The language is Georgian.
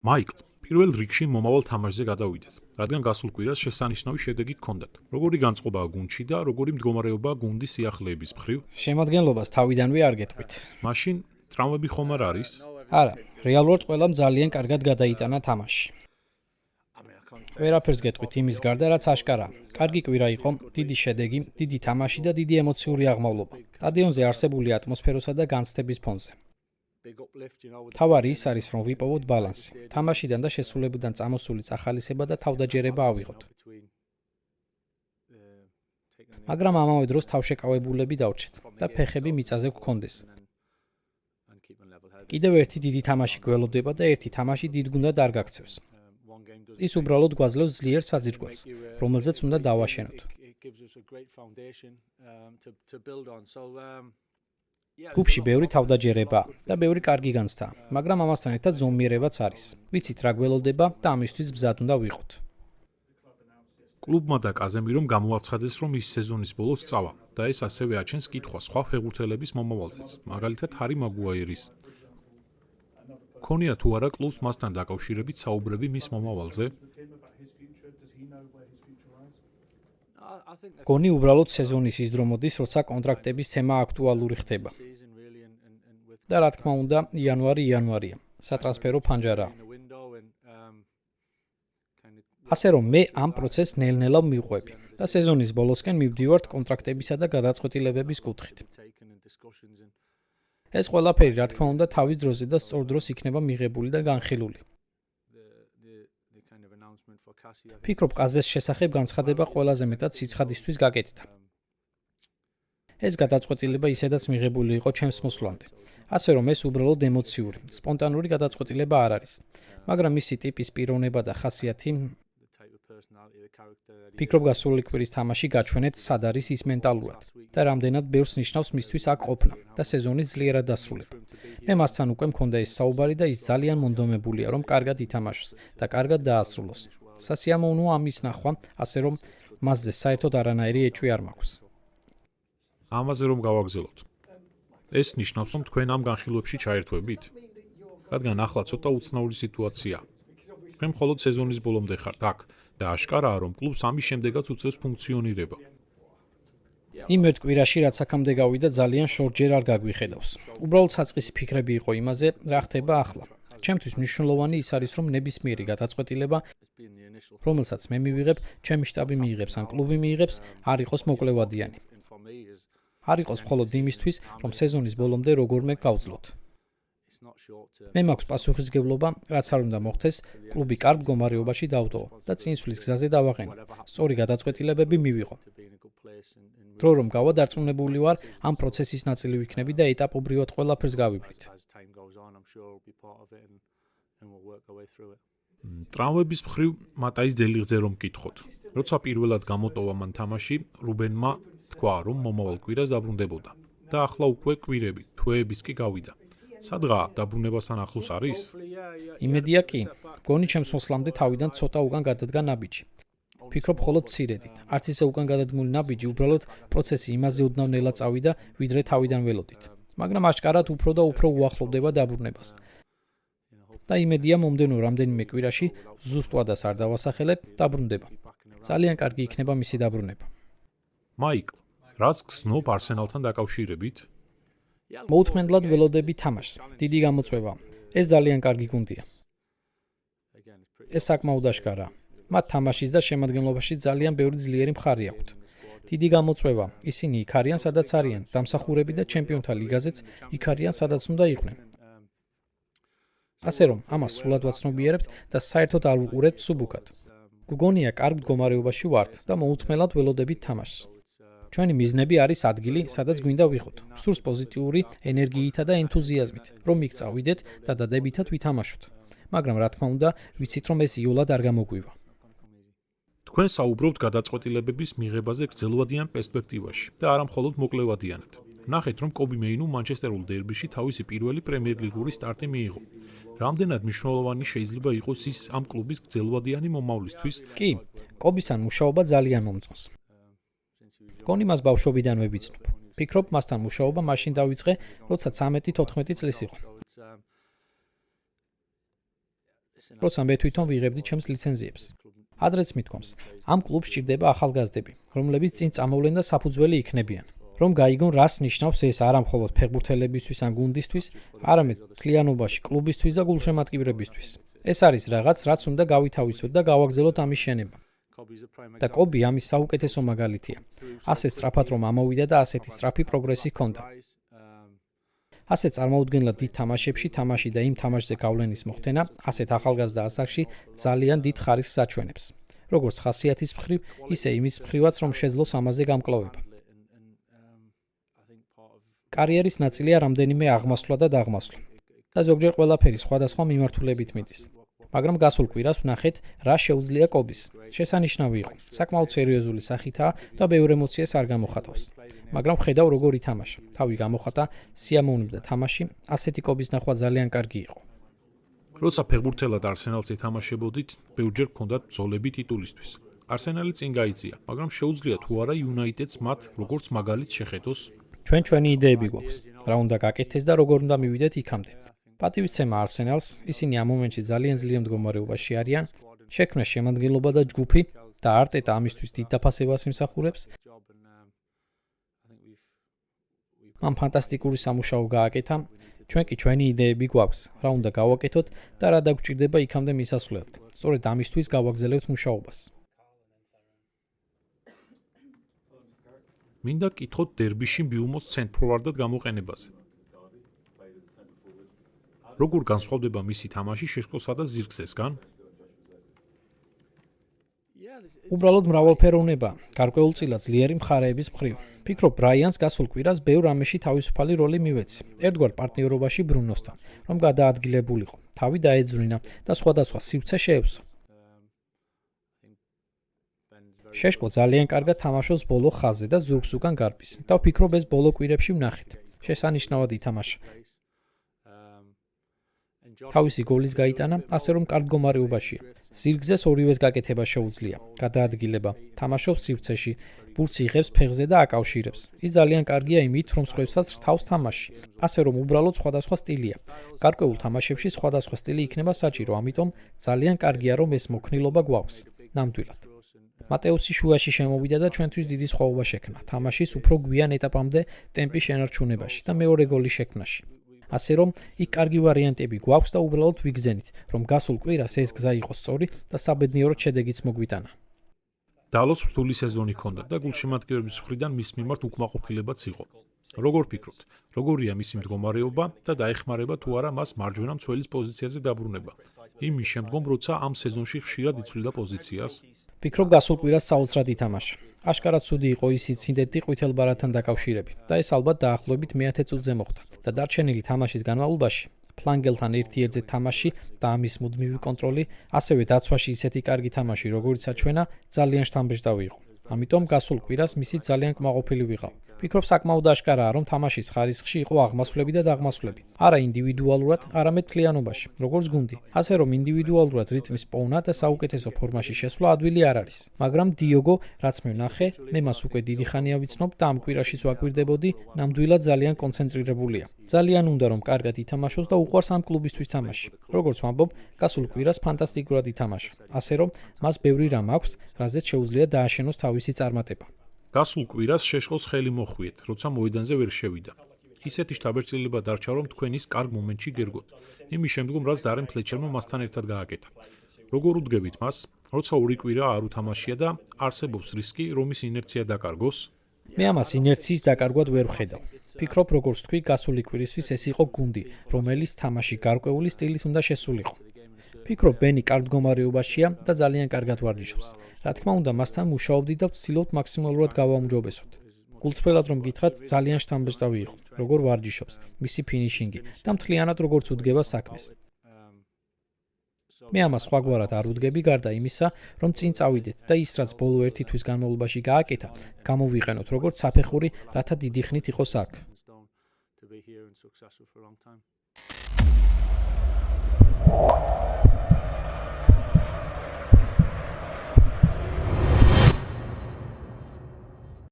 მაიკლ, პირველ რიგში მომავალ თამაშზე გადავიდეთ, რადგან გასულ კვირას შესანიშნავი შედეგი გქონდათ. Როგორი განწყობაა გუნდში და როგორი მდგომარეობაა გუნდის სიახლეების მხრივ? შემადგენლობას თავიდანვე არ გეტყვით. მაშინ ტრავმები ხომ არ არის? არა, რეალურად ყველამ ძალიან კარგად გადაიტანა თამაში. ყველაფერს გეტყვით იმის გარდა, რაც აშკარაა. კარგი კვირა იყო, დიდი შედეგი, დიდი თამაში და დიდი ემოციური აღმავლობა. სტადიონზე არსებული ატმოსფეროსა და განცდების ფონზე. თავარი ის არის, რომ ვიპოვოთ ბალანსი. თამაშიდან და შესრულებიდან წამოსული წახალისება და თავდაჯერება ავიღოთ. მაგრამ ამავე დროს თავშეკავებულები დავრჩეთ და ფეხები მიწაზე გქონდეს. კიდევ ერთი დიდი თამაში გველოდება და ერთი თამაში დიდ გუნდად არ გაქცევს. ის უბრალოდ გვაძლევს ძლიერ საძირკველს, რომელზეც უნდა დავაშენოთ. კლუბში ბევრი თავდაჯერებაა და ბევრი კარგი განცდაა, მაგრამ ამასთან ერთად ზომიერებაც არის. ვიცით რა გველოდება და ამისთვის მზად უნდა ვიყოთ. კლუბმა და კაზემირომ გამოაცხადეს, რომ ის სეზონის ბოლოს წავა და ეს ასევე აჩენს კითხვას სხვა ფეხბურთელების მომავალზეც, მაგალითად ჰარი მაგუაირის. ქონია თუ არა კლუბს მასთან დაკავშირებით საუბრები მის მომავალზე? გონი უბრალოდ სეზონის ის დრო მოდის, როცა კონტრაქტების თემა აქტუალური ხდება. და რა თქმა უნდა, იანვარია, სატრანსფერო ფანჯარაა. ასე რომ მე ამ პროცესს ნელ-ნელა მივყვები და სეზონის ბოლოსკენ მივდივართ კონტრაქტებისა და გადაწყვეტილებების კუთხით. ეს ყველაფერი, რა თქმა უნდა, თავის დროზე და სწორ დროს იქნება მიღებული და განხილული. ფიქრობ, კაზეს შესახებ განცხადება ყველაზე მეტად სიცხადისთვის გაკეთდა. ეს გადაწყვეტილება ისედაც მიღებული იყო ჩემს მოსვლამდე. ასე რომ ეს უბრალოდ ემოციური, სპონტანური გადაწყვეტილება არ არის, მაგრამ მისი ტიპის პიროვნება და ხასიათი. ფიქრობ, გასული კვირის თამაში გაჩვენებთ, სად არის ის მენტალურად და რამდენად ბევრს ნიშნავს მისთვის აქ ყოფნა და სეზონის ძლიერად დასრულება. მე მასთან უკვე მქონდა ეს საუბარი და ის ძალიან მონდომებულია, რომ კარგად ითამაშოს და კარგად დაასრულოს. სასიამოვნოა ამის ნახვა, ასე რომ მასზე საერთოდ არანაირი ეჭვი არ მაქვს. ამაზე რომ გავაგზავნოთ. ეს ნიშნავს, რომ თქვენ ამ განხილვებში ჩაერთვებით? რადგან ახლა ცოტა უცნაური სიტუაციაა. თქვენ მხოლოდ სეზონის ბოლომდე ხართ აქ და აშკარაა, რომ კლუბს ამის შემდეგაც უწევს ფუნქციონირება. იმ ერთ კვირაში, რაც აქამდე გავიდა, ძალიან შორჯერ არ გაგვიხედავს. უბრალოდ საწყისი ფიქრები იყო იმაზე, რა ხდება ახლა. ჩემთვის მნიშვნელოვანი ის არის, რომ ნებისმიერი გადაწყვეტილება, რომელსაც მე მივიღებ, ჩემი შტაბი მიიღებს ან კლუბი მიიღებს, არ იყოს მოკლევადიანი. არ იყოს მხოლოდ იმისთვის, რომ სეზონის ბოლომდე როგორმე გავძლოთ. მე მაქვს პასუხისმგებლობა, რაც არ უნდა მოხდეს, კლუბი კარგ მდგომარეობაში დავტოვო და წინსვლის გზაზე დავაყენო. სწორი გადაწყვეტილებები მივიღო. დრო რომ გავა, დარწმუნებული ვარ, ამ პროცესის ნაწილი ვიქნები და ეტაპობრივად ყველაფერს გავივლით. ტრავმების მხრივ მატაის დელიღზე რომ მკითხოთ. როცა პირველად გამოტოვა მან თამაში, რუბენმა თქვა, რომ მომავალ კვირას დაბრუნდებოდა და ახლა უკვე კვირები, თვეებიც კი გავიდა. სადღაა დაბრუნებასთან ახლოს არის? იმედია კი. გონი ჩემს მოსვლამდე თავიდან ცოტა უკან გადადგა ნაბიჯი. ფიქრობ, მხოლოდ მცირედით. არც ისე უკან გადადგმული ნაბიჯი, უბრალოდ პროცესი იმაზე ოდნავ ნელა წავიდა, ვიდრე თავიდან ველოდით. მაგრამ აშკარად უფრო და უფრო უახლოვდება დაბრუნებას. და იმედია მომდენო რამდენიმე კვირაში ზუსტ ვადას არ დავასახელებ, დაბრუნდება. ძალიან კარგი იქნება მისი დაბრუნება. მაიკლ, რაც გრძნობ არსენალთან დაკავშირებით? მოუთმენლად ველოდები თამაშს. დიდი გამოწვევა. ეს ძალიან კარგი გუნდია. ეს საკმაოდ აშკარაა. მათ თამაშის და შემადგენლობაში ძალიან ბევრი ძლიერი მხარე აქვთ. დიდი გამოწვევა. ისინი იქ არიან, სადაც არიან. დამსახურები და ჩემპიონთა ლიგაზეც იქ არიან, სადაც უნდა იყვნენ. ასე რომ, ამას სრულად ვაცნობიერებთ და საერთოდ არ ვუყურებთ სუბუქად. გგონია, კარგ მდგომარეობაში ვართ და მოუთმენლად ველოდებით თამაშს. ჩვენი მიზნები არის ადგილი, სადაც გვინდა ვიყოთ. სურს პოზიტიური ენერგიითა და ენთუზიაზმით, რომ იქ წავიდეთ და დადებითად ვითამაშოთ. მაგრამ რა თქმა უნდა, ვიცით, რომ ეს იოლად არ გამოგვივა. თქვენ საუბრობთ გადაწყვეტილებების მიღებაზე გრძელვადიან პერსპექტივაში და არა მხოლოდ მოკლევადიანად. ნახეთ, რომ კობი მეინუ მანჩესტერულ დერბიში თავისი პირველი პრემიერლიგური სტარტი მიიღო. რამდენად მნიშვნელოვანი შეიძლება იყოს ის ამ კლუბის გრძელვადიანი მომავლისთვის? კი, კობისთან მუშაობა ძალიან მომწონს. გონი მას ბავშვობიდანვე ვიცნობ. ფიქრობ, მასთან მუშაობა მაშინ დავიწყე, როცა 13-14 წლის იყო. როცა მე თვითონ ვიღებდი ჩემს ლიცენზიებს. ადრეც მithkoms, ამ კლუბს ჭირდება ახალგაზრდები, რომლებიც წინ წამოვლენ და საფუძველი იქნებიან. რომ გაიგონ რას ნიშნავს ეს არა მხოლოდ ფეხბურთელებისთვის ან გუნდისთვის, არამედ მთლიანობაში კლუბისთვის და გულშემატკივრებისთვის. ეს არის რაღაც, რაც უნდა გავითავისოთ და გავაგზავნოთ ამის შენება. და კობი ამის საუკეთესო მაგალითია. ასე სწრაფად რომ ამოვიდა და ასეთი სწრაფი პროგრესი ჰქონდა. ასე წარმოუდგენლად დიდ თამაშებში თამაში და იმ თამაშზე გავლენის მოხდენა ასეთ ახალგაზრდა ასაკში ძალიან დიდ ხარისხს აჩვენებს. როგორც ხასიათის მხრივ, ისე იმის მხრივაც რომ შეძლოს ამაზე გამკლავება. კარიერის ნაწილია რამდენიმე აღმასვლა და დაღმასვლა. და ზოგჯერ ყველაფერი სხვადასხვა მიმართულებით მიდის. მაგრამ გასულ კვირას ვნახეთ, რა შეუძლია კობის. შესანიშნავი იყო, საკმაოდ სერიოზული სახითაა და ბევრ ემოციას არ გამოხატავს. მაგრამ ხედავ როგორ ითამაშა. თავი გამოხატა, სიამოვნებდა თამაში, ასეთი კობის ნახვა ძალიან კარგი იყო. როცა ფეხბურთელად არსენალს ეთამაშებოდით, ბევრჯერ გქონდათ ბრძოლები ტიტულისთვის. არსენალი წინ გაიწია, მაგრამ შეუძლია თუ არა იუნაიტედს მათ როგორც მაგალითს შეხედოს. ჩვენი იდეები გვაქვს, რა უნდა გაკეთდეს და როგორ უნდა მივიდეთ იქამდე. პატივისცემა არსენალს, ისინი ამ მომენტში ძალიან ძლიერ მდგომარეობაში არიან, შექმნა შემადგენლობა და ჯგუფი და არტეტა ამისთვის დიდ დაფასებას იმსახურებს. მან ფანტასტიკური სამუშაო გააკეთა, ჩვენ კი ჩვენი იდეები გვაქვს, რა უნდა გავაკეთოთ და რა დაგვჭირდება იქამდე მისასვლელად. სწორედ ამისთვის გავაგზავნებთ მუშაობას. მინდა გკითხოთ დერბიში ბიუმოს ცენტრფორვარდად გამოყენებაზე. როგორ განსხვავდება მისი თამაში შეშკოსა და ზირგზესგან? უბრალოდ მრავალფეროვნება, გარკვეულწილად ძლიერი მხარეების მხრივ. ფიქრობ, ბრაიანს გასულ კვირას ბევრ ამაში თავისუფალი როლი მივეცი. ერთგვარ პარტნიორობაში ბრუნოსთან, რომ გადაადგილებულიყო, თავი დაეძვლინა და სხვადასხვა სივრცე შეევსო. შეშკო ძალიან კარგად თამაშობს ბოლო ხაზზე და ზურგს უკან გარბის. და ვფიქრობ, ეს ბოლო კვირებში ვნახეთ. შესანიშნავად ითამაშა. თავისი გოლის გაიტანა, ასე რომ კარგ მდგომარეობაშია. ზირგზეს ორივეს გაკეთება შეუძლია. გადაადგილება, თამაშობს სივრცეში, ბურთს იღებს ფეხზე და აკავშირებს. ის ძალიან კარგია იმით, რომ სხვებსაც რთავს თამაში. ასე რომ უბრალოდ სხვადასხვა სტილია. გარკვეულ თამაშებში სხვადასხვა სტილი იქნება საჭირო, ამიტომ ძალიან კარგია, რომ ეს მოქნილობა გვაქვს. ნამდვილად. მატეუსი შუაში შემოვიდა და ჩვენთვის დიდი სხვაობა შექმნა. თამაშის უფრო გვიან ეტაპამდე ტემპის შენარჩუნებაში და მეორე გოლის შექმნაში. ასე რომ, იქ კარგი ვარიანტები გვაქვს და უბრალოდ ვიგზენით, რომ გასულ კვირას ეს გზა იყოს სწორი და საბედნიეროდ შედეგიც მოგვიტანა. დალოს რთული სეზონი ჰქონდა და გულშემატკივრების მხრიდან მის მიმართ უკმაყოფილებაც იყო. როგორ ფიქრობთ, როგორია მისი მდგომარეობა და დაეხმარება თუ არა მას მარჯვენა მცველის პოზიციაზე დაბრუნება? იმის შემდგომ, როცა ამ სეზონში ხშირად იცვლიდა პოზიციას? ფიქრობ, გასულ კვირას საოცრად ითამაშა. აშკარად ცუდი იყო ის ინციდენტი ყვითელ ბარათთან დაკავშირებით და ეს ალბათ დაახლოებით მე-10 წუთზე მოხდა და დარჩენილი თამაშის განმავლობაში ფლანგელთან ერთ-ერთზე თამაში და ამის მუდმივი კონტროლი, ასევე დაცვაში ისეთი კარგი თამაში, როგორიც აჩვენა, ძალიან შთამბეჭდავი იყო. ამიტომ გასულ კვირას მისი ძალიან კმაყოფილი ვიყავ. ფიქრობ, საკმაოდ აშკარაა, რომ თამაშის ხარისხში იყო აღმასვლები და დაღმასვლები. არა ინდივიდუალურად, არამედ მთლიანობაში, როგორც გუნდი. ასე რომ ინდივიდუალურად რიტმის პოვნა და საუკეთესო ფორმაში შესვლა ადვილი არ არის. მაგრამ დიოგო, რაც მე ვნახე, მე მას უკვე დიდი ხანია ვიცნობ და ამ კვირაშიც ვაკვირდებოდი, ნამდვილად ძალიან კონცენტრირებულია. ძალიან უნდა რომ კარგად ითამაშოს და უყვარს ამ კლუბისთვის თამაში. როგორც ვამბობ, გასულ კვირას ფანტასტიკურად ითამაშა. ასე რომ მას ბევრი რამ აქვს, რაზეც შეუძლია დააშენოს თავისი წარმატება. გასულ კვირას შეშკოს ხელი მოხვიეთ, როცა მოედანზე ვერ შევიდა. ისეთი შთაბეჭდილება დარჩა, რომ თქვენ ის კარგ მომენტში გერგოთ. იმის შემდგომ, რაც დარენ ფლეჩერმა მასთან ერთად გააკეთა. როგორ უდგებით მას, როცა ორი კვირა არ უთამაშია და არსებობს რისკი, რომ ის ინერცია დაკარგოს? მე ამას ინერციის დაკარგვად ვერ ვხედავ. ფიქრობ, როგორც თქვი, გასული კვირისთვის ეს იყო გუნდი, რომელიც თამაში გარკვეული სტილით უნდა შესულიყო. ფიქრობ, ბენი კარგ მდგომარეობაშია და ძალიან კარგად ვარჯიშობს. რა თქმა უნდა, მასთან მუშაობდი და ვცდილობთ მაქსიმალურად გავაუმჯობესოთ. გულწრფელად რომ გითხრათ, ძალიან შთამბეჭდავი იყო, როგორ ვარჯიშობს, მისი ფინიშინგი და მთლიანად როგორც უდგება საქმეს. მე ამას სხვაგვარად არ უდგები, გარდა იმისა, რომ წინ წავიდეთ და ის, რაც ბოლო ერთი თვის განმავლობაში გააკეთა, გამოვიყენოთ როგორც საფეხური, რათა დიდი ხნით იყოს აქ.